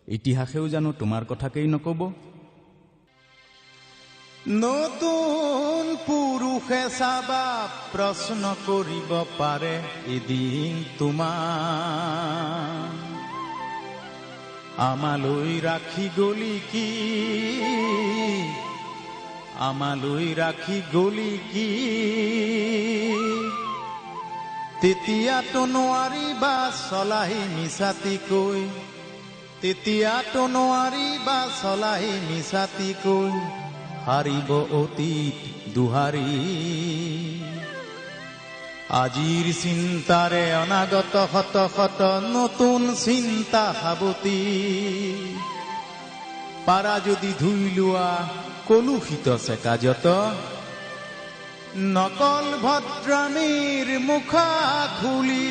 ইতিহাসেও জানো তোমাৰ কথাকেই নকব? নতুন পুৰুষে চাবা প্ৰশ্ন কৰিব পাৰে এদিন তোমাৰ, আমালৈ ৰাখি গলি কি, আমালৈ ৰাখি গলি কি? তেতিয়াতো নোৱাৰিবা চলাহি মিছাতিকৈ, তেতিয়াতো নোৱাৰিবা চলাহি মিছাতিকৈ, হাৰিব অতীত দুহাৰী। আজিৰ চিন্তাৰে অনাগত শত শত নতুন চিন্তা সাৱতি, পাৰা যদি ধুই লোৱা কলুষিত চেকাজত, নকল ভদ্ৰামীৰ মুখা খুলি